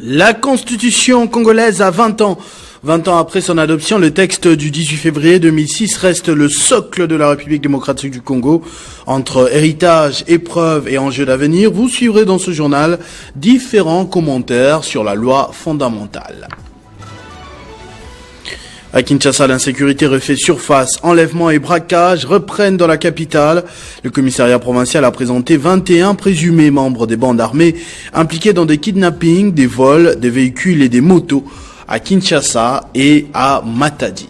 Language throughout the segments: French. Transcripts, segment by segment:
La Constitution congolaise a 20 ans. 20 ans après son adoption, le texte du 18 février 2006 reste le socle de la République démocratique du Congo. Entre héritage, épreuves et enjeux d'avenir, vous suivrez dans ce journal différents commentaires sur la loi fondamentale. À Kinshasa, l'insécurité refait surface. Enlèvements et braquages reprennent dans la capitale. Le commissariat provincial a présenté 21 présumés membres des bandes armées impliqués dans des kidnappings, des vols, des véhicules et des motos à Kinshasa et à Matadi.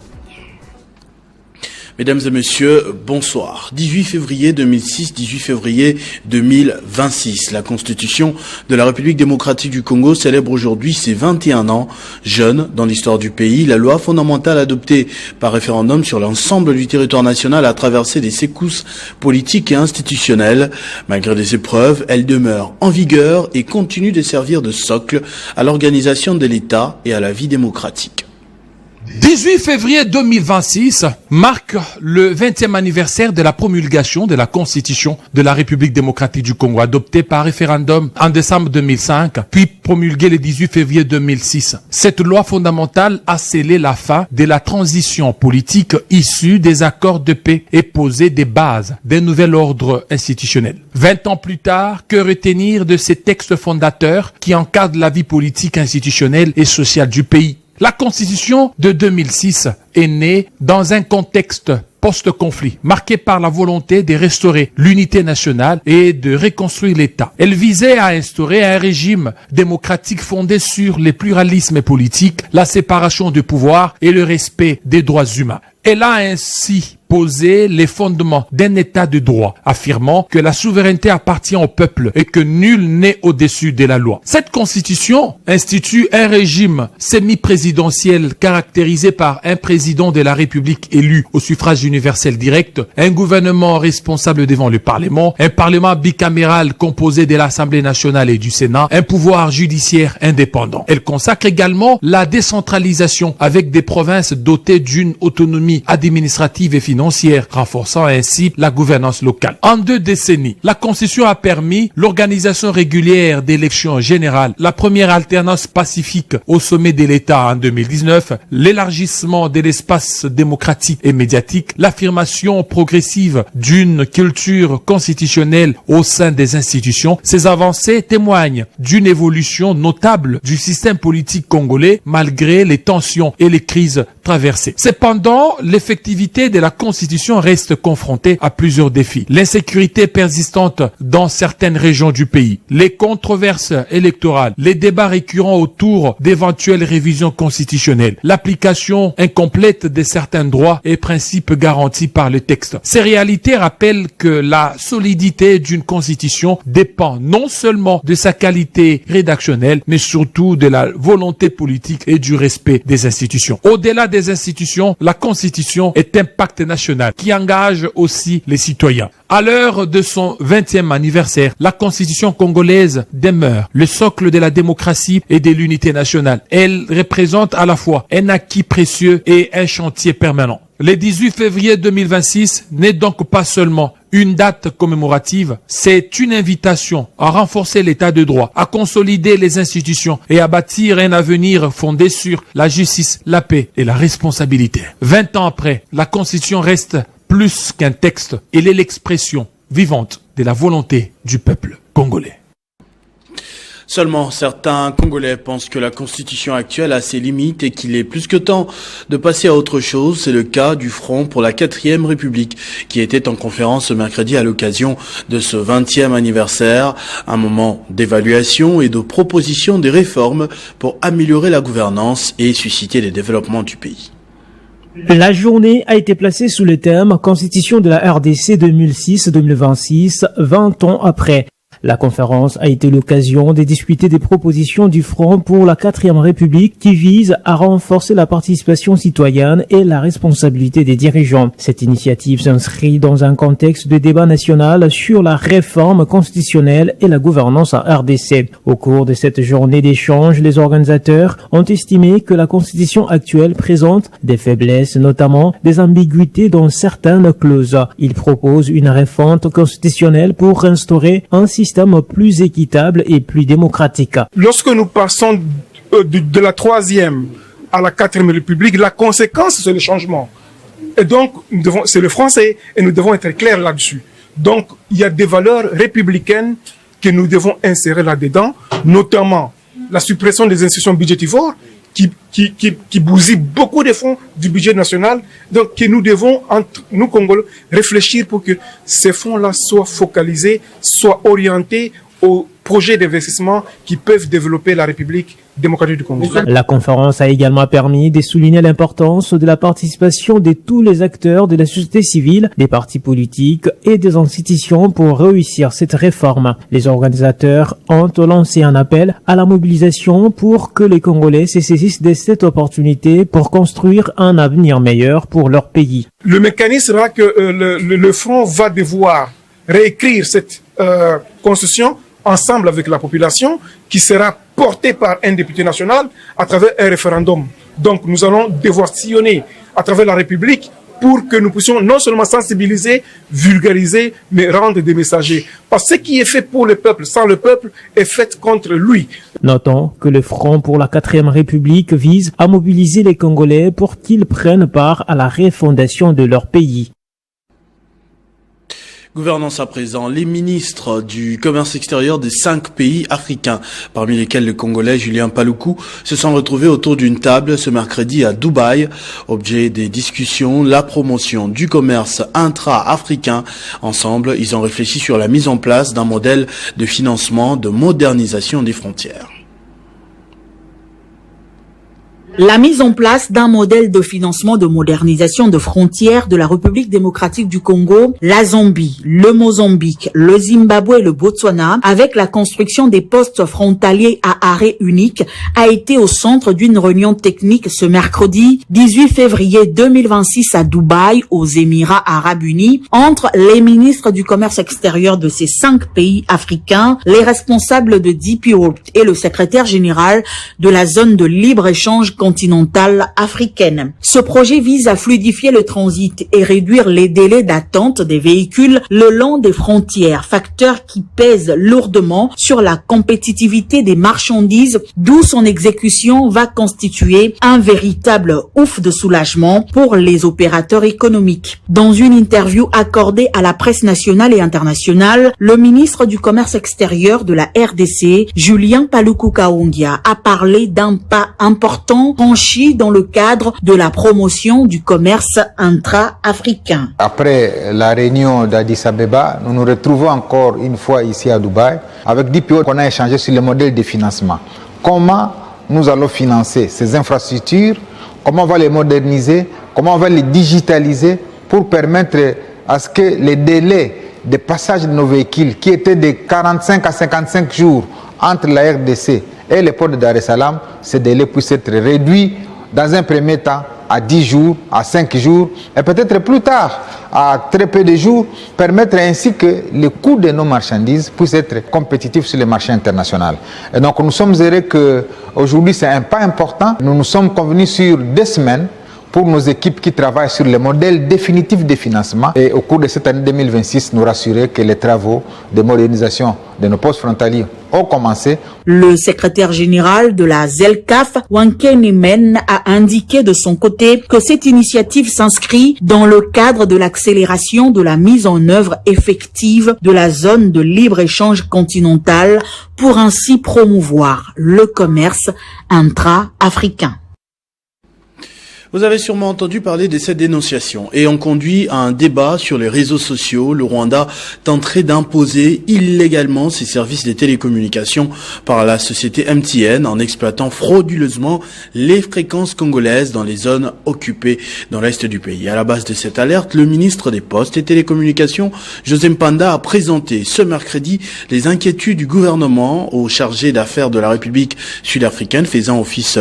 Mesdames et messieurs, bonsoir. 18 février 2006, 18 février 2026. La Constitution de la République démocratique du Congo célèbre aujourd'hui ses 21 ans. Jeune dans l'histoire du pays, la loi fondamentale adoptée par référendum sur l'ensemble du territoire national a traversé des secousses politiques et institutionnelles. Malgré des épreuves, elle demeure en vigueur et continue de servir de socle à l'organisation de l'État et à la vie démocratique. 18 février 2026 marque le 20e anniversaire de la promulgation de la Constitution de la République démocratique du Congo, adoptée par référendum en décembre 2005, puis promulguée le 18 février 2006. Cette loi fondamentale a scellé la fin de la transition politique issue des accords de paix et posé des bases d'un nouvel ordre institutionnel. 20 ans plus tard, que retenir de ces textes fondateurs qui encadrent la vie politique, institutionnelle et sociale du pays? La Constitution de 2006 est née dans un contexte post-conflit, marqué par la volonté de restaurer l'unité nationale et de reconstruire l'État. Elle visait à instaurer un régime démocratique fondé sur le pluralisme politique, la séparation du pouvoir et le respect des droits humains. Elle a ainsi posé les fondements d'un état de droit, affirmant que la souveraineté appartient au peuple et que nul n'est au-dessus de la loi. Cette constitution institue un régime semi-présidentiel caractérisé par un président de la République élu au suffrage universel direct, un gouvernement responsable devant le Parlement, un Parlement bicaméral composé de l'Assemblée nationale et du Sénat, un pouvoir judiciaire indépendant. Elle consacre également la décentralisation avec des provinces dotées d'une autonomie administrative et financière, renforçant ainsi la gouvernance locale. En 2 décennies, la Constitution a permis l'organisation régulière d'élections générales, la première alternance pacifique au sommet de l'État en 2019, l'élargissement de l'espace démocratique et médiatique, l'affirmation progressive d'une culture constitutionnelle au sein des institutions. Ces avancées témoignent d'une évolution notable du système politique congolais malgré les tensions et les crises traversées. Cependant, l'effectivité de la Constitution reste confrontée à plusieurs défis. L'insécurité persistante dans certaines régions du pays, les controverses électorales, les débats récurrents autour d'éventuelles révisions constitutionnelles, l'application incomplète de certains droits et principes garantis par le texte. Ces réalités rappellent que la solidité d'une Constitution dépend non seulement de sa qualité rédactionnelle, mais surtout de la volonté politique et du respect des institutions. Au-delà des institutions, la Constitution est un pacte national qui engage aussi les citoyens. À l'heure de son 20e anniversaire, la Constitution congolaise demeure le socle de la démocratie et de l'unité nationale. Elle représente à la fois un acquis précieux et un chantier permanent. Le 18 février 2026 n'est donc pas seulement une date commémorative, c'est une invitation à renforcer l'état de droit, à consolider les institutions et à bâtir un avenir fondé sur la justice, la paix et la responsabilité. 20 ans après, la Constitution reste plus qu'un texte, elle est l'expression vivante de la volonté du peuple congolais. Seulement, certains Congolais pensent que la Constitution actuelle a ses limites et qu'il est plus que temps de passer à autre chose. C'est le cas du Front pour la 4e République qui était en conférence ce mercredi à l'occasion de ce 20e anniversaire. Un moment d'évaluation et de proposition des réformes pour améliorer la gouvernance et susciter les développements du pays. La journée a été placée sous le thème Constitution de la RDC 2006-2026, 20 ans après. La conférence a été l'occasion de discuter des propositions du Front pour la 4e République qui vise à renforcer la participation citoyenne et la responsabilité des dirigeants. Cette initiative s'inscrit dans un contexte de débat national sur la réforme constitutionnelle et la gouvernance en RDC. Au cours de cette journée d'échange, les organisateurs ont estimé que la Constitution actuelle présente des faiblesses, notamment des ambiguïtés dans certaines clauses. Ils proposent une réforme constitutionnelle pour instaurer un système système plus équitable et plus démocratique. Lorsque nous passons de la 3e à la 4e République, la conséquence, c'est le changement. Et donc, c'est le français et nous devons être clairs là-dessus. Donc, il y a des valeurs républicaines que nous devons insérer là-dedans, notamment la suppression des institutions budgétivores qui bousillent beaucoup de fonds du budget national. Donc, que nous devons, nous Congolais, réfléchir pour que ces fonds-là soient focalisés, soient orientés aux projets d'investissement qui peuvent développer la République démocratique du Congo. La conférence a également permis de souligner l'importance de la participation de tous les acteurs de la société civile, des partis politiques et des institutions pour réussir cette réforme. Les organisateurs ont lancé un appel à la mobilisation pour que les Congolais se saisissent de cette opportunité pour construire un avenir meilleur pour leur pays. Le mécanisme sera que le Front va devoir réécrire cette constitution ensemble avec la population, qui sera portée par un député national à travers un référendum. Donc nous allons devoir sillonner à travers la République pour que nous puissions non seulement sensibiliser, vulgariser, mais rendre des messagers. Parce que ce qui est fait pour le peuple, sans le peuple, est fait contre lui. Notons que le Front pour la 4e République vise à mobiliser les Congolais pour qu'ils prennent part à la refondation de leur pays. Gouvernance à présent, les ministres du commerce extérieur des 5 pays africains, parmi lesquels le Congolais Julien Paluku, se sont retrouvés autour d'une table ce mercredi à Dubaï. Objet des discussions, la promotion du commerce intra-africain. Ensemble, ils ont réfléchi sur la mise en place d'un modèle de financement de modernisation des frontières. La mise en place d'un modèle de financement de modernisation de frontières de la République démocratique du Congo, la Zambie, le Mozambique, le Zimbabwe et le Botswana, avec la construction des postes frontaliers à arrêt unique, a été au centre d'une réunion technique ce mercredi 18 février 2026 à Dubaï, aux Émirats arabes unis, entre les ministres du commerce extérieur de ces 5 pays africains, les responsables de DP World et le secrétaire général de la zone de libre-échange continentale africaine. Ce projet vise à fluidifier le transit et réduire les délais d'attente des véhicules le long des frontières, facteur qui pèse lourdement sur la compétitivité des marchandises, d'où son exécution va constituer un véritable ouf de soulagement pour les opérateurs économiques. Dans une interview accordée à la presse nationale et internationale, le ministre du Commerce extérieur de la RDC, Julien Paluku Kaongia, a parlé d'un pas important franchi dans le cadre de la promotion du commerce intra-africain. Après la réunion d'Addis Abeba, nous nous retrouvons encore une fois ici à Dubaï avec DPO. On a échangé sur le modèle de financement. Comment nous allons financer ces infrastructures, comment on va les moderniser, comment on va les digitaliser pour permettre à ce que les délais de passage de nos véhicules, qui étaient de 45 à 55 jours entre la RDC et les ports de Dar es Salaam, ces délais puissent être réduits dans un premier temps à 10 jours, à 5 jours, et peut-être plus tard à très peu de jours, permettre ainsi que le coût de nos marchandises puisse être compétitif sur les marchés internationaux. Et donc nous sommes heureux qu'aujourd'hui c'est un pas important. Nous nous sommes convenus sur 2 semaines pour nos équipes qui travaillent sur le modèle définitif de financement, et au cours de cette année 2026, nous rassurer que les travaux de modernisation de nos postes frontaliers ont commencé. Le secrétaire général de la ZELCAF, Wankene Men, a indiqué de son côté que cette initiative s'inscrit dans le cadre de l'accélération de la mise en œuvre effective de la zone de libre-échange continentale pour ainsi promouvoir le commerce intra-africain. Vous avez sûrement entendu parler de cette dénonciation et on conduit à un débat sur les réseaux sociaux. Le Rwanda tenterait d'imposer illégalement ses services de télécommunications par la société MTN en exploitant frauduleusement les fréquences congolaises dans les zones occupées dans l'est du pays. À la base de cette alerte, le ministre des Postes et Télécommunications, José Mpanda, a présenté ce mercredi les inquiétudes du gouvernement au chargé d'affaires de la République sud-africaine faisant office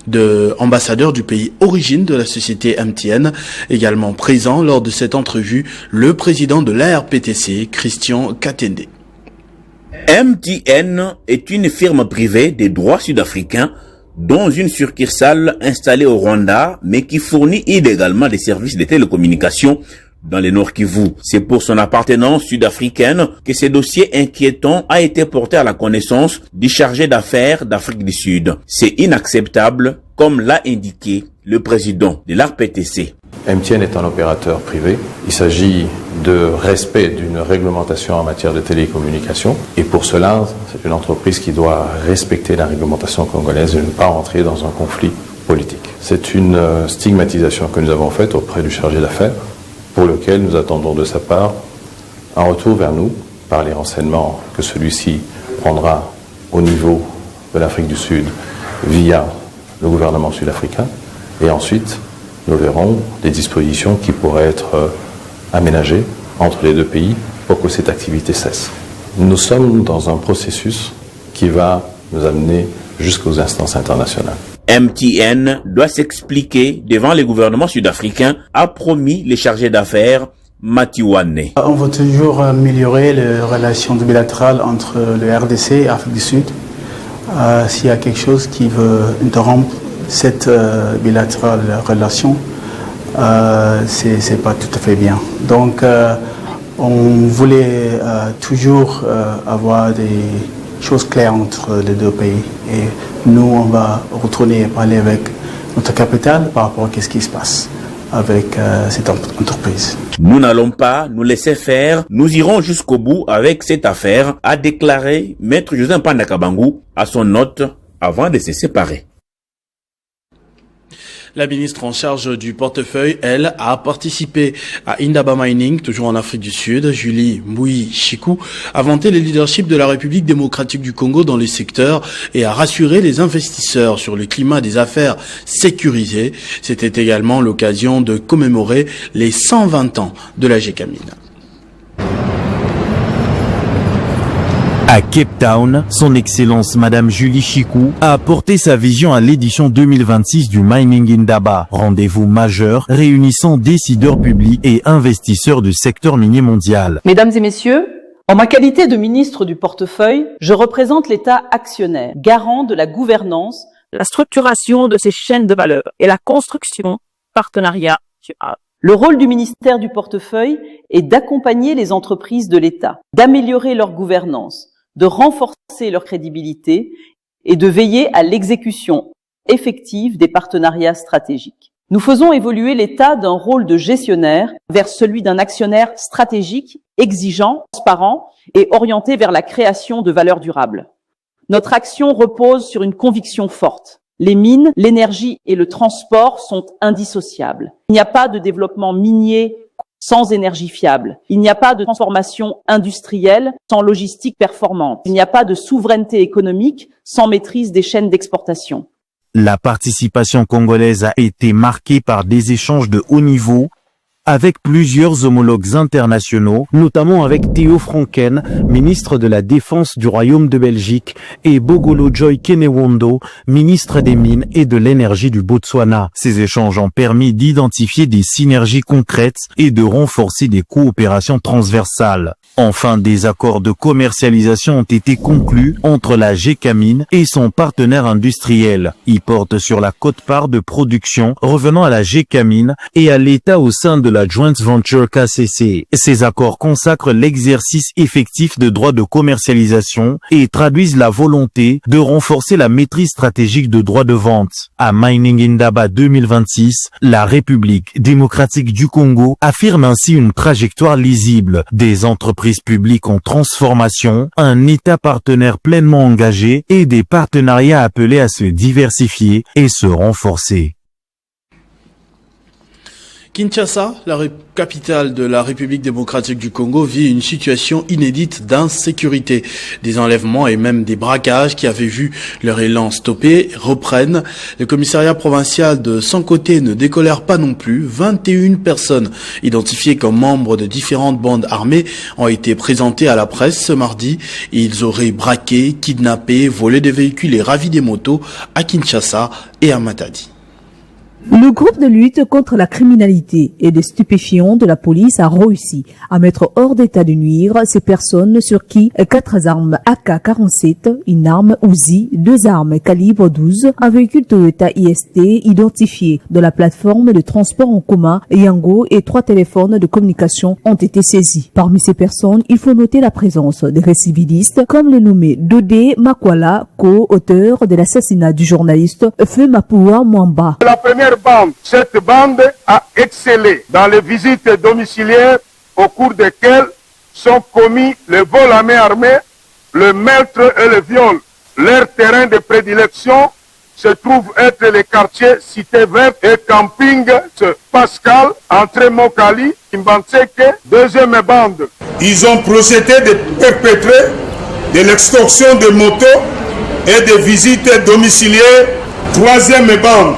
d'ambassadeur du pays origine de la société MTN. Également présent lors de cette entrevue, le président de l'ARPTC, Christian Katende. MTN est une firme privée des droits sud-africains dont une succursale installée au Rwanda, mais qui fournit illégalement des services de télécommunications dans les Nord Kivu. C'est pour son appartenance sud-africaine que ce dossier inquiétant a été porté à la connaissance du chargé d'affaires d'Afrique du Sud. C'est inacceptable, comme l'a indiqué le président de l'ARPTC. MTN est un opérateur privé. Il s'agit de respect d'une réglementation en matière de télécommunications. Et pour cela, c'est une entreprise qui doit respecter la réglementation congolaise et ne pas entrer dans un conflit politique. C'est une stigmatisation que nous avons faite auprès du chargé d'affaires, pour lequel nous attendons de sa part un retour vers nous par les renseignements que celui-ci prendra au niveau de l'Afrique du Sud via le gouvernement sud-africain. Et ensuite, nous verrons des dispositions qui pourraient être aménagées entre les deux pays pour que cette activité cesse. Nous sommes dans un processus qui va nous amener jusqu'aux instances internationales. MTN doit s'expliquer devant les gouvernements sud-africains, a promis les chargés d'affaires Matiwane. On veut toujours améliorer les relations bilatérales entre le RDC et l'Afrique du Sud. S'il y a quelque chose qui veut interrompre cette bilatérale relation, c'est pas tout à fait bien. Donc on voulait toujours avoir des choses claires entre les deux pays. Et nous, on va retourner et parler avec notre capitale par rapport à ce qui se passe avec cette entreprise. Nous n'allons pas nous laisser faire, nous irons jusqu'au bout avec cette affaire, a déclaré Maître José Mpanda Kabangu à son hôte avant de se séparer. La ministre en charge du portefeuille, elle, a participé à Indaba Mining, toujours en Afrique du Sud. Julie Mbui-Chikou a vanté le leadership de la République démocratique du Congo dans les secteurs et a rassuré les investisseurs sur le climat des affaires sécurisées. C'était également l'occasion de commémorer les 120 ans de la Gécamine. À Cape Town, son Excellence Madame Julie Chikou a apporté sa vision à l'édition 2026 du Mining Indaba, rendez-vous majeur réunissant décideurs publics et investisseurs du secteur minier mondial. Mesdames et messieurs, en ma qualité de ministre du portefeuille, je représente l'État actionnaire, garant de la gouvernance, la structuration de ces chaînes de valeur et la construction partenariat. Le rôle du ministère du portefeuille est d'accompagner les entreprises de l'État, d'améliorer leur gouvernance, de renforcer leur crédibilité et de veiller à l'exécution effective des partenariats stratégiques. Nous faisons évoluer l'État d'un rôle de gestionnaire vers celui d'un actionnaire stratégique, exigeant, transparent et orienté vers la création de valeurs durables. Notre action repose sur une conviction forte. Les mines, l'énergie et le transport sont indissociables. Il n'y a pas de développement minier sans énergie fiable. Il n'y a pas de transformation industrielle sans logistique performante. Il n'y a pas de souveraineté économique sans maîtrise des chaînes d'exportation. La participation congolaise a été marquée par des échanges de haut niveau avec plusieurs homologues internationaux, notamment avec Theo Franken, ministre de la Défense du Royaume de Belgique, et Bogolo Joy Kenewondo, ministre des Mines et de l'Énergie du Botswana. Ces échanges ont permis d'identifier des synergies concrètes et de renforcer des coopérations transversales. Enfin, des accords de commercialisation ont été conclus entre la Gécamine et son partenaire industriel. Ils portent sur la quote-part de production revenant à la Gécamine et à l'État au sein de la Joint Venture KCC. Ces accords consacrent l'exercice effectif de droits de commercialisation et traduisent la volonté de renforcer la maîtrise stratégique de droits de vente. À Mining Indaba 2026, la République démocratique du Congo affirme ainsi une trajectoire lisible, des entreprises publiques en transformation, un État partenaire pleinement engagé et des partenariats appelés à se diversifier et se renforcer. Kinshasa, la capitale de la République démocratique du Congo, vit une situation inédite d'insécurité. Des enlèvements et même des braquages qui avaient vu leur élan stoppé reprennent. Le commissariat provincial de son côté ne décolère pas non plus. 21 personnes identifiées comme membres de différentes bandes armées ont été présentées à la presse ce mardi. Ils auraient braqué, kidnappé, volé des véhicules et ravi des motos à Kinshasa et à Matadi. Le groupe de lutte contre la criminalité et des stupéfiants de la police a réussi à mettre hors d'état de nuire ces personnes sur qui 4 armes AK-47, une arme Uzi, 2 armes calibre 12, un véhicule Toyota IST identifié de la plateforme de transport en commun Yango et 3 téléphones de communication ont été saisis. Parmi ces personnes, il faut noter la présence des récidivistes comme le nommé Dodé Makwala, co-auteur de l'assassinat du journaliste Feu Mapua Mwamba. La première bande, cette bande a excellé dans les visites domiciliaires au cours desquelles sont commis le vol à main armée, le meurtre et le viol. Leur terrain de prédilection se trouve être les quartiers Cité Verte et Camping Pascal, entrée Mokali, Kimbanseke, deuxième bande. Ils ont procédé de perpétrer de l'extorsion de motos et de visites domiciliaires. Troisième bande,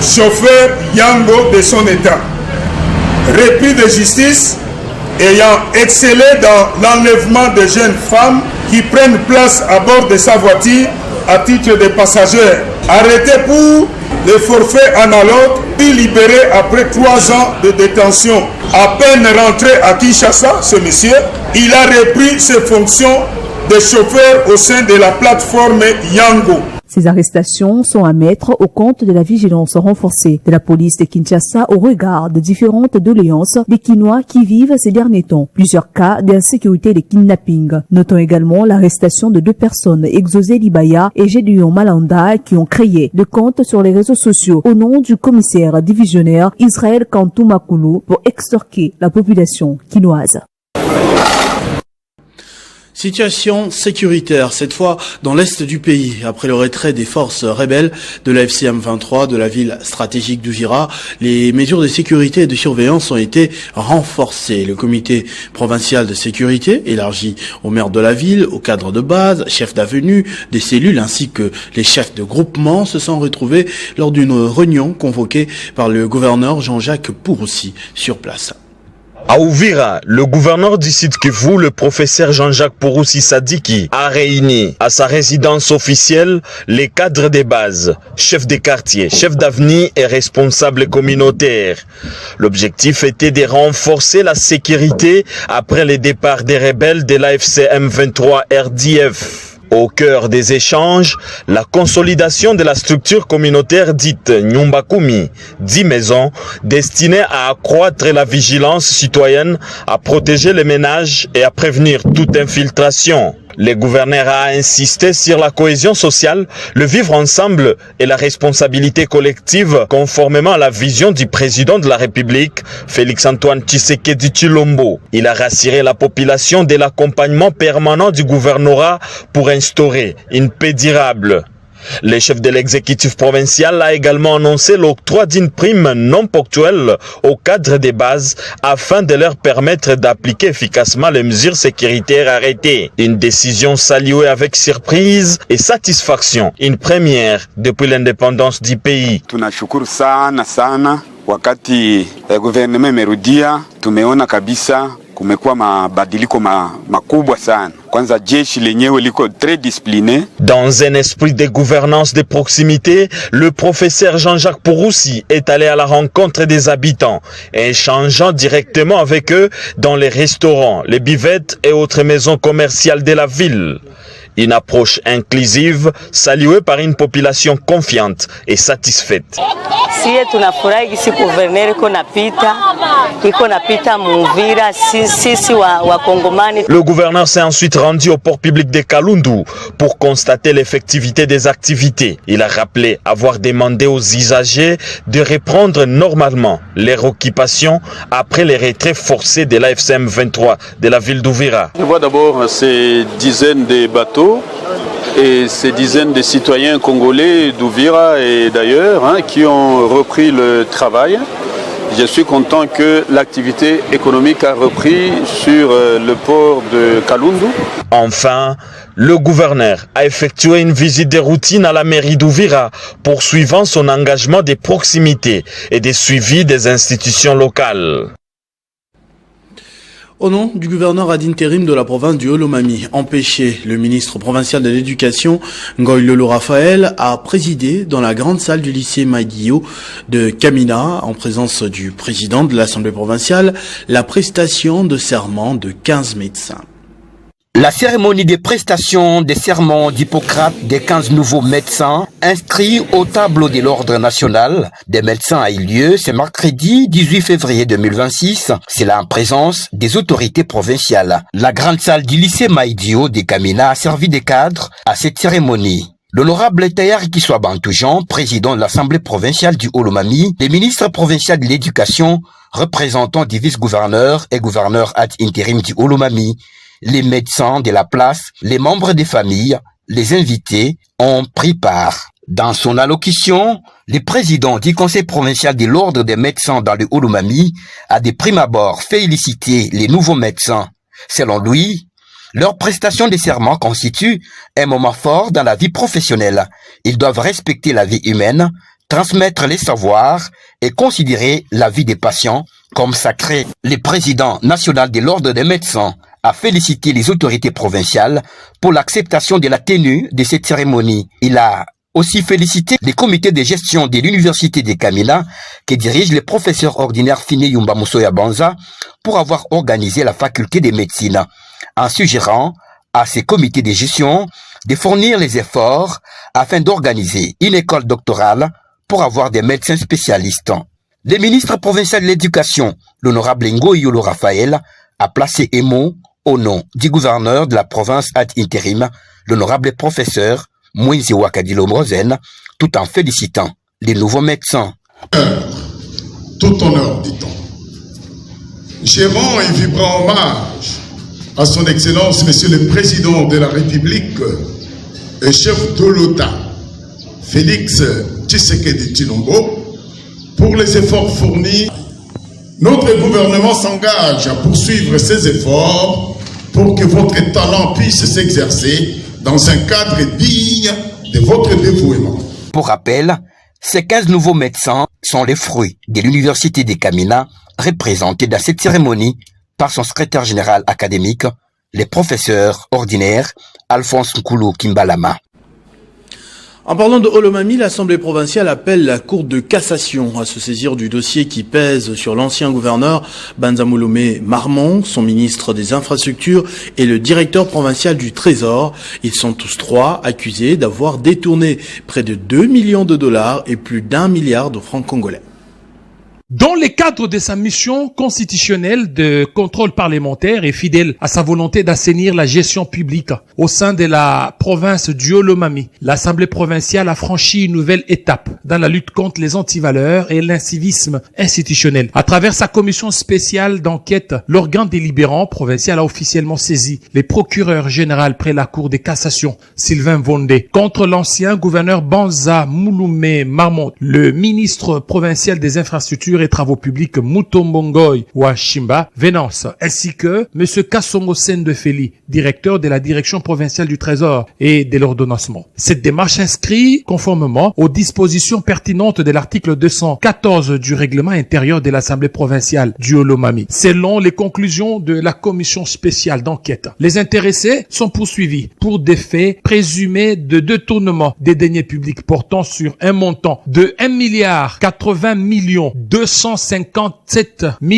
chauffeur Yango de son état. Repris de justice ayant excellé dans l'enlèvement de jeunes femmes qui prennent place à bord de sa voiture à titre de passagers. Arrêté pour le forfait analogue, puis libéré après 3 ans de détention. À peine rentré à Kinshasa, ce monsieur, il a repris ses fonctions de chauffeur au sein de la plateforme Yango. Ces arrestations sont à mettre au compte de la vigilance renforcée de la police de Kinshasa au regard de différentes doléances des Kinois qui vivent ces derniers temps. Plusieurs cas d'insécurité et de kidnapping. Notons également l'arrestation de 2 personnes, Exosé Libaya et Gédéon Malanda, qui ont créé des comptes sur les réseaux sociaux au nom du commissaire divisionnaire Israël Kantou Makulu pour extorquer la population kinoise. Situation sécuritaire, cette fois dans l'est du pays. Après le retrait des forces rebelles de la FCM 23 de la ville stratégique d'Uvira, les mesures de sécurité et de surveillance ont été renforcées. Le comité provincial de sécurité, élargi aux maires de la ville, aux cadres de base, chefs d'avenue, des cellules ainsi que les chefs de groupement se sont retrouvés lors d'une réunion convoquée par le gouverneur Jean-Jacques Pouroussi sur place. À Uvira, le gouverneur du Sud Kivu, le professeur Jean-Jacques Pouroussi Sadiki, a réuni à sa résidence officielle les cadres des bases, chefs des quartiers, chefs d'avenue et responsables communautaires. L'objectif était de renforcer la sécurité après le départ des rebelles de l'AFC M23 RDF. Au cœur des échanges, la consolidation de la structure communautaire dite Nyumbakumi, 10 maisons, destinées à accroître la vigilance citoyenne, à protéger les ménages et à prévenir toute infiltration. Le gouverneur a insisté sur la cohésion sociale, le vivre ensemble et la responsabilité collective conformément à la vision du président de la République, Félix-Antoine Tshisekedi Tshilombo. Il a rassuré la population de l'accompagnement permanent du gouvernorat pour instaurer une paix durable. Le chef de l'exécutif provincial a également annoncé l'octroi d'une prime non ponctuelle aux cadres des bases afin de leur permettre d'appliquer efficacement les mesures sécuritaires arrêtées. Une décision saluée avec surprise et satisfaction. Une première depuis l'indépendance du pays. Tunashukuru sana wakati gouvernement imerudia, tumeona kabisa kumekuwa mabadiliko makubwa sana. Kwanza jeshi lenyewe liko très discipliné. Dans un esprit de gouvernance de proximité, le professeur Jean-Jacques Pouroussi est allé à la rencontre des habitants, échangeant directement avec eux dans les restaurants, les buvettes et autres maisons commerciales de la ville. Une approche inclusive saluée par une population confiante et satisfaite. Le gouverneur s'est ensuite rendu au port public de Kalundu pour constater l'effectivité des activités. Il a rappelé avoir demandé aux usagers de reprendre normalement leur occupation après les retraits forcés de l'AFCM 23 de la ville d'Uvira. Je vois d'abord ces dizaines de bateaux et ces dizaines de citoyens congolais d'Uvira et d'ailleurs qui ont repris le travail. Je suis content que l'activité économique a repris sur le port de Kalundu. Enfin, le gouverneur a effectué une visite de routine à la mairie d'Uvira, poursuivant son engagement de proximité et de suivi des institutions locales. Au nom du gouverneur ad interim de la province du Haut-Lomami, empêché, le ministre provincial de l'Éducation, Ngoy Lolo Raphaël, a présidé dans la grande salle du lycée Maïdio de Kamina, en présence du président de l'Assemblée provinciale, la prestation de serment de 15 médecins. La cérémonie des prestations des serments d'Hippocrate des 15 nouveaux médecins inscrits au tableau de l'ordre national des médecins a eu lieu ce mercredi 18 février 2026. C'est là en présence des autorités provinciales. La grande salle du lycée Maïdio de Kamina a servi de cadre à cette cérémonie. L'honorable Tayari Kiswa Bantoujan, président de l'Assemblée provinciale du Haut-Lomami, le ministre provincial de l'Éducation, représentant des vice-gouverneurs et gouverneurs ad interim du Haut-Lomami, les médecins de la place, les membres des familles, les invités ont pris part. Dans son allocution, le président du conseil provincial de l'ordre des médecins dans le Haut-Lomami a de prime abord félicité les nouveaux médecins. Selon lui, leur prestation de serment constitue un moment fort dans la vie professionnelle. Ils doivent respecter la vie humaine, transmettre les savoirs et considérer la vie des patients comme sacrée. Le président national de l'ordre des médecins a félicité les autorités provinciales pour l'acceptation de la tenue de cette cérémonie. Il a aussi félicité les comités de gestion de l'université de Kamina que dirige le professeur ordinaire Fine Yumba Moussoya Banza pour avoir organisé la faculté de médecine, en suggérant à ces comités de gestion de fournir les efforts afin d'organiser une école doctorale pour avoir des médecins spécialistes. Le ministre provincial de l'Éducation, l'honorable Ngoy Lolo Raphaël, a placé un mot au nom du gouverneur de la province ad interim, l'honorable professeur Mouinzi Wakadilo Mrozen, tout en félicitant les nouveaux médecins. Tout honneur, dit-on. J'ai rend un vibrant hommage à son Excellence, Monsieur le Président de la République et chef de l'OTA, Félix Tshisekedi Tshilombo, pour les efforts fournis. Notre gouvernement s'engage à poursuivre ces efforts pour que votre talent puisse s'exercer dans un cadre digne de votre dévouement. Pour rappel, ces 15 nouveaux médecins sont les fruits de l'université de Kamina, représentés dans cette cérémonie par son secrétaire général académique, le professeur ordinaire Alphonse Nkulu Kimbalama. En parlant de Haut-Lomami, l'Assemblée provinciale appelle la Cour de cassation à se saisir du dossier qui pèse sur l'ancien gouverneur Banzamouloumé Marmon, son ministre des Infrastructures et le directeur provincial du Trésor. Ils sont tous trois accusés d'avoir détourné près de 2 millions de dollars et plus d'1 milliard de francs congolais. Dans le cadre de sa mission constitutionnelle de contrôle parlementaire et fidèle à sa volonté d'assainir la gestion publique au sein de la province du Haut-Lomami, l'Assemblée provinciale a franchi une nouvelle étape dans la lutte contre les antivaleurs et l'incivisme institutionnel. À travers sa commission spéciale d'enquête, l'organe délibérant provincial a officiellement saisi les procureurs généraux près la Cour de cassation, Sylvain Vondé, contre l'ancien gouverneur Banzamouloumé Marmon, le ministre provincial des Infrastructures et Travaux publics Mutombongoy Washimba Venance, ainsi que M. Kassongo Sendefeli, directeur de la direction provinciale du Trésor et de l'ordonnancement. Cette démarche s'inscrit conformément aux dispositions pertinentes de l'article 214 du règlement intérieur de l'Assemblée provinciale du Haut-Lomami. Selon les conclusions de la commission spéciale d'enquête, les intéressés sont poursuivis pour des faits présumés de détournement des deniers publics portant sur un montant de 1,80 milliard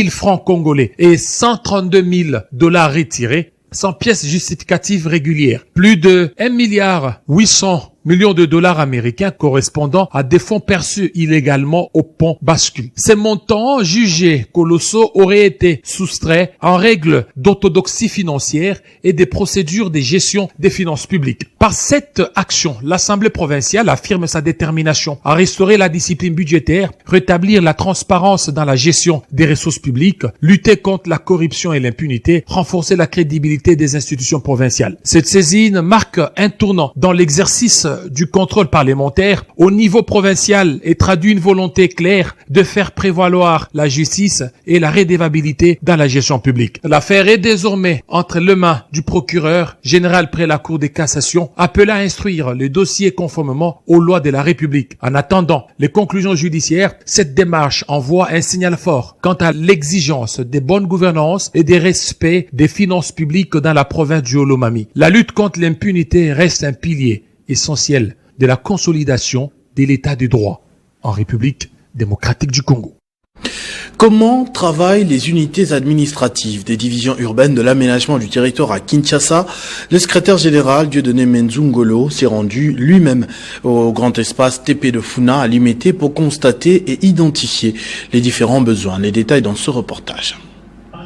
francs congolais et 132 000 dollars retirés sans pièces justificatives régulières. Plus de 1,8 milliard de dollars américains correspondant à des fonds perçus illégalement au pont bascule. Ces montants jugés colossaux auraient été soustraits en règle d'orthodoxie financière et des procédures de gestion des finances publiques. Par cette action, l'Assemblée provinciale affirme sa détermination à restaurer la discipline budgétaire, rétablir la transparence dans la gestion des ressources publiques, lutter contre la corruption et l'impunité, renforcer la crédibilité des institutions provinciales. Cette saisine marque un tournant dans l'exercice du contrôle parlementaire au niveau provincial et traduit une volonté claire de faire prévaloir la justice et la redevabilité dans la gestion publique. L'affaire est désormais entre les mains du procureur général près la Cour de cassation, appelé à instruire le dossier conformément aux lois de la République. En attendant les conclusions judiciaires, cette démarche envoie un signal fort quant à l'exigence de bonne gouvernance et des respect des finances publiques dans la province du Olomami. La lutte contre l'impunité reste un pilier essentiel de la consolidation de l'état de droit en République démocratique du Congo. Comment travaillent les unités administratives des divisions urbaines de l'aménagement du territoire à Kinshasa? Le secrétaire général Dieudonné Menzungolo s'est rendu lui-même au grand espace TP de Funa à Limete pour constater et identifier les différents besoins. Les détails dans ce reportage.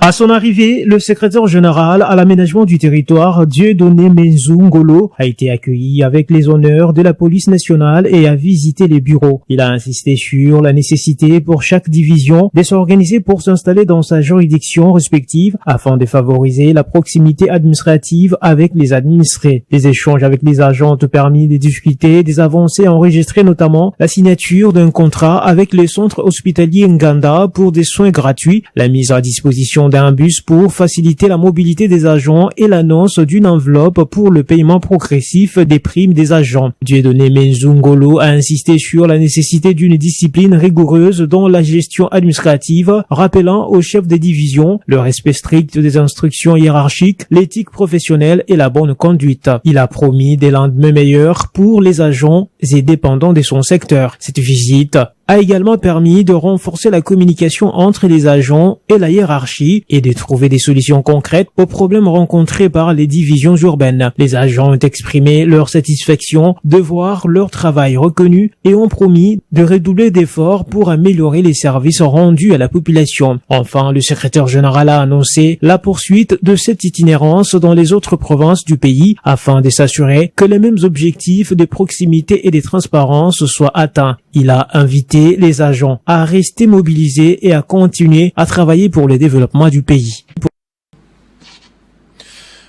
À son arrivée, le secrétaire général à l'aménagement du territoire, Dieudonné Menzungolo, a été accueilli avec les honneurs de la police nationale et a visité les bureaux. Il a insisté sur la nécessité pour chaque division de s'organiser pour s'installer dans sa juridiction respective afin de favoriser la proximité administrative avec les administrés. Les échanges avec les agents ont permis de discuter des avancées enregistrées, notamment la signature d'un contrat avec le centre hospitalier Nganda pour des soins gratuits, la mise à disposition d'un bus pour faciliter la mobilité des agents et l'annonce d'une enveloppe pour le paiement progressif des primes des agents. Dieudonné Menzungolo a insisté sur la nécessité d'une discipline rigoureuse dans la gestion administrative, rappelant aux chefs des divisions le respect strict des instructions hiérarchiques, l'éthique professionnelle et la bonne conduite. Il a promis des lendemains meilleurs pour les agents et dépendants de son secteur. Cette visite a également permis de renforcer la communication entre les agents et la hiérarchie et de trouver des solutions concrètes aux problèmes rencontrés par les divisions urbaines. Les agents ont exprimé leur satisfaction de voir leur travail reconnu et ont promis de redoubler d'efforts pour améliorer les services rendus à la population. Enfin, le secrétaire général a annoncé la poursuite de cette itinérance dans les autres provinces du pays afin de s'assurer que les mêmes objectifs de proximité et de transparence soient atteints. Il a invité les agents à rester mobilisés et à continuer à travailler pour le développement du pays.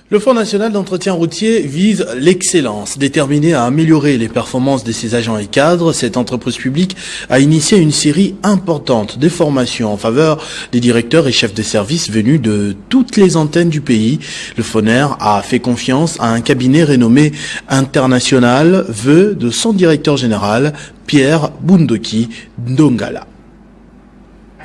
Le Fonds national d'entretien routier vise l'excellence. Déterminé à améliorer les performances de ses agents et cadres, cette entreprise publique a initié une série importante de formations en faveur des directeurs et chefs de service venus de toutes les antennes du pays. Le FONER a fait confiance à un cabinet renommé international, vœu de son directeur général, Pierre Bundoki Ndongala.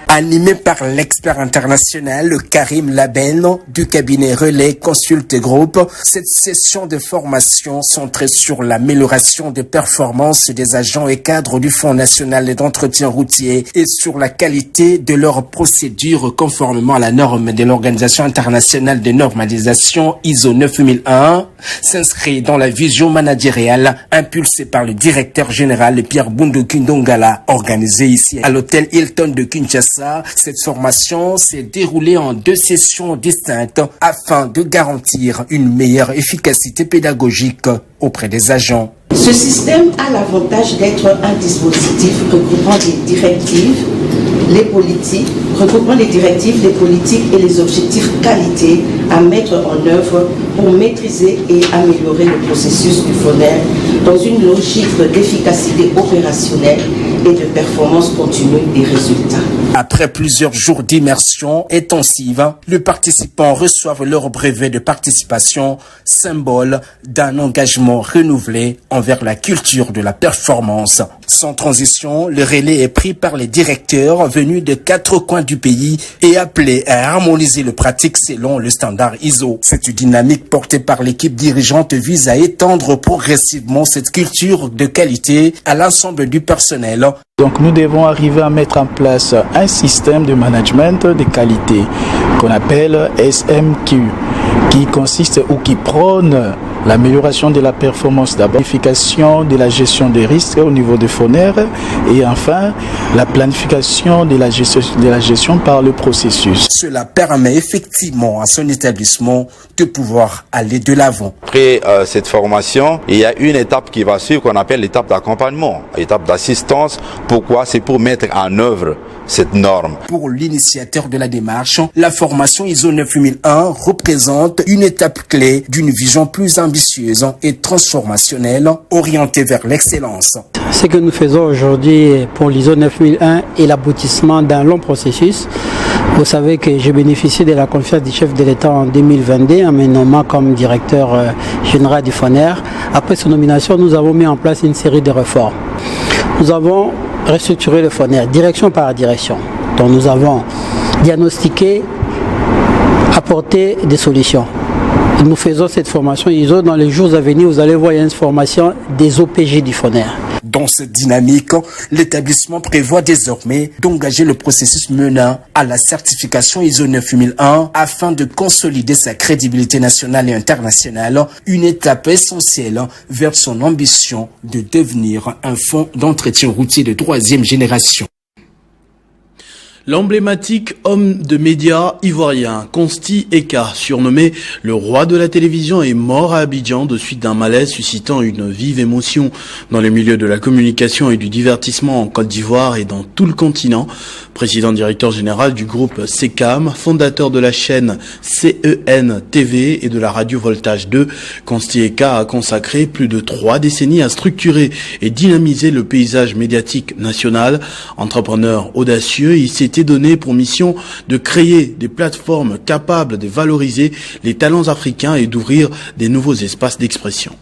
Animé par l'expert international Karim Laben du cabinet Relais Consult Group, cette session de formation centrée sur l'amélioration des performances des agents et cadres du Fonds national d'entretien routier et sur la qualité de leurs procédures conformément à la norme de l'Organisation internationale de normalisation ISO 9001 s'inscrit dans la vision managériale impulsée par le directeur général Pierre Bundoki Ndongala, organisée ici à l'hôtel Hilton de Kinshasa. Cette formation s'est déroulée en 2 sessions distinctes afin de garantir une meilleure efficacité pédagogique auprès des agents. Ce système a l'avantage d'être un dispositif regroupant les directives, les politiques, et les objectifs qualité à mettre en œuvre pour maîtriser et améliorer le processus du FONER dans une logique d'efficacité opérationnelle et de performance continue des résultats. Après plusieurs jours d'immersion intensive, les participants reçoivent leur brevet de participation, symbole d'un engagement renouvelé envers la culture de la performance. Sans transition, le relais est pris par les directeurs venus de 4 coins du pays et appelés à harmoniser les pratiques selon le standard ISO. Cette dynamique portée par l'équipe dirigeante vise à étendre progressivement cette culture de qualité à l'ensemble du personnel. Donc nous devons arriver à mettre en place un système de management de qualité qu'on appelle SMQ, qui consiste ou qui prône l'amélioration de la performance, la planification de la gestion des risques au niveau des FONER et enfin la planification de la gestion par le processus. Cela permet effectivement à son établissement de pouvoir aller de l'avant. Après cette formation, il y a une étape qui va suivre qu'on appelle l'étape d'accompagnement, étape d'assistance. Pourquoi? C'est pour mettre en œuvre cette norme. Pour l'initiateur de la démarche, la formation ISO 9001 représente une étape clé d'une vision plus ambitieuse et transformationnelle orientée vers l'excellence. Ce que nous faisons aujourd'hui pour l'ISO 9001 est l'aboutissement d'un long processus. Vous savez que j'ai bénéficié de la confiance du chef de l'État en 2022 en me nommant comme directeur général du FONER. Après son nomination, nous avons mis en place une série de réformes. Nous avons restructuré le FONER direction par direction. Donc nous avons diagnostiqué, apporté des solutions. Nous faisons cette formation ISO. Dans les jours à venir, vous allez voir une formation des OPG du FONER. Dans cette dynamique, l'établissement prévoit désormais d'engager le processus menant à la certification ISO 9001 afin de consolider sa crédibilité nationale et internationale, une étape essentielle vers son ambition de devenir un fonds d'entretien routier de 3e génération. L'emblématique homme de médias ivoirien, Consti Eka, surnommé le roi de la télévision, est mort à Abidjan de suite d'un malaise suscitant une vive émotion dans les milieux de la communication et du divertissement en Côte d'Ivoire et dans tout le continent. Président directeur général du groupe SECAM, fondateur de la chaîne CEN TV et de la radio Voltage 2, Consti Eka a consacré plus de 3 décennies à structurer et dynamiser le paysage médiatique national. Entrepreneur audacieux, il s'était donné pour mission de créer des plateformes capables de valoriser les talents africains et d'ouvrir des nouveaux espaces d'expression.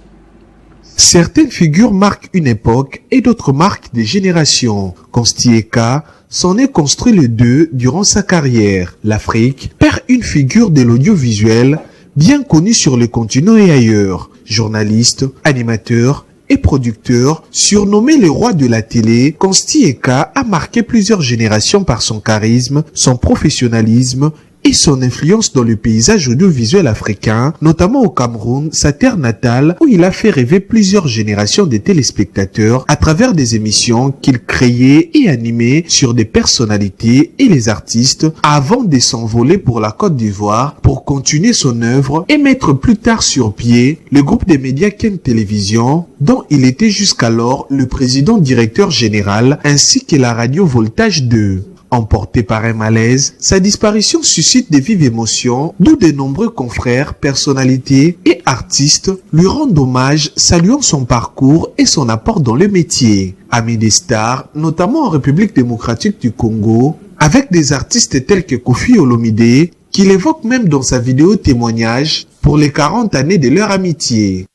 Certaines figures marquent une époque et d'autres marquent des générations. Consti Eka s'en est construit les deux durant sa carrière. L'Afrique perd une figure de l'audiovisuel bien connue sur le continent et ailleurs. Journaliste, animateur et producteur, surnommé le roi de la télé, Consti Eka a marqué plusieurs générations par son charisme, son professionnalisme et son influence dans le paysage audiovisuel africain, notamment au Cameroun, sa terre natale, où il a fait rêver plusieurs générations de téléspectateurs à travers des émissions qu'il créait et animait sur des personnalités et les artistes, avant de s'envoler pour la Côte d'Ivoire pour continuer son œuvre et mettre plus tard sur pied le groupe des médias Ken Télévision, dont il était jusqu'alors le président directeur général, ainsi que la radio Voltage 2. Emporté par un malaise, sa disparition suscite des vives émotions, d'où de nombreux confrères, personnalités et artistes lui rendent hommage, saluant son parcours et son apport dans le métier. Ami des stars, notamment en République démocratique du Congo, avec des artistes tels que Koffi Olomide, qu'il évoque même dans sa vidéo témoignage pour les 40 années de leur amitié.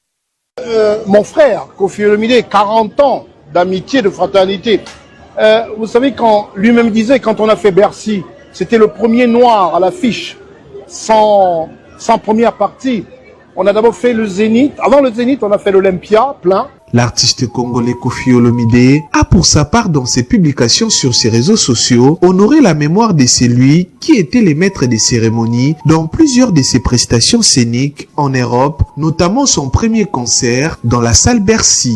Mon frère, Koffi Olomide, 40 ans d'amitié, de fraternité. Vous savez, quand lui-même disait, quand on a fait Bercy, c'était le premier noir à l'affiche, sans première partie. On a d'abord fait le Zénith. Avant le Zénith, on a fait l'Olympia, plein. L'artiste congolais Koffi Olomide a pour sa part dans ses publications sur ses réseaux sociaux honoré la mémoire de celui qui était le maître des cérémonies dans plusieurs de ses prestations scéniques en Europe, notamment son premier concert dans la salle Bercy.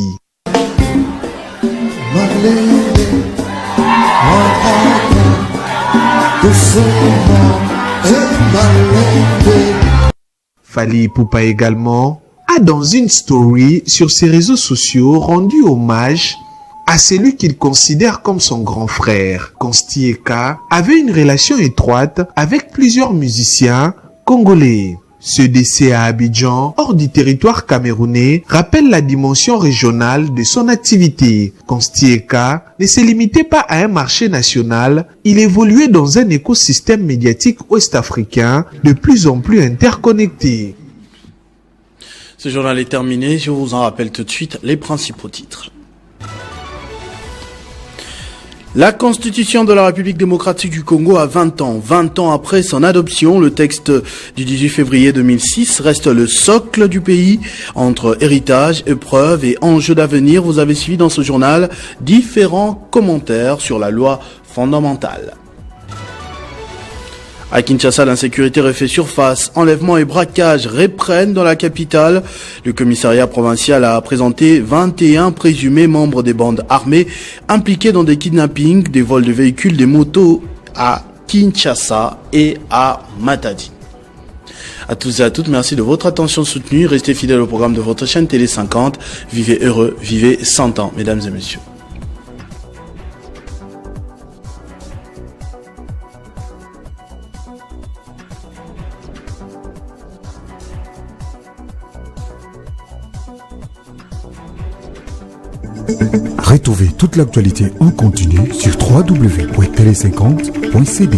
Fally Ipupa également a dans une story sur ses réseaux sociaux rendu hommage à celui qu'il considère comme son grand frère. Consti Eka avait une relation étroite avec plusieurs musiciens congolais. Ce décès à Abidjan, hors du territoire camerounais, rappelle la dimension régionale de son activité. Consti Eka ne se limitait pas à un marché national, il évoluait dans un écosystème médiatique ouest-africain de plus en plus interconnecté. Ce journal est terminé, je vous en rappelle tout de suite les principaux titres. La Constitution de la République démocratique du Congo a 20 ans. 20 ans après son adoption, le texte du 18 février 2006 reste le socle du pays. Entre héritage, épreuves et enjeux d'avenir, vous avez suivi dans ce journal différents commentaires sur la loi fondamentale. À Kinshasa, l'insécurité refait surface. Enlèvements et braquages reprennent dans la capitale. Le commissariat provincial a présenté 21 présumés membres des bandes armées impliqués dans des kidnappings, des vols de véhicules, des motos à Kinshasa et à Matadi. À tous et à toutes, merci de votre attention soutenue. Restez fidèles au programme de votre chaîne Télé 50. Vivez heureux, vivez 100 ans, mesdames et messieurs. Retrouvez toute l'actualité en continu sur www.tele50.cd.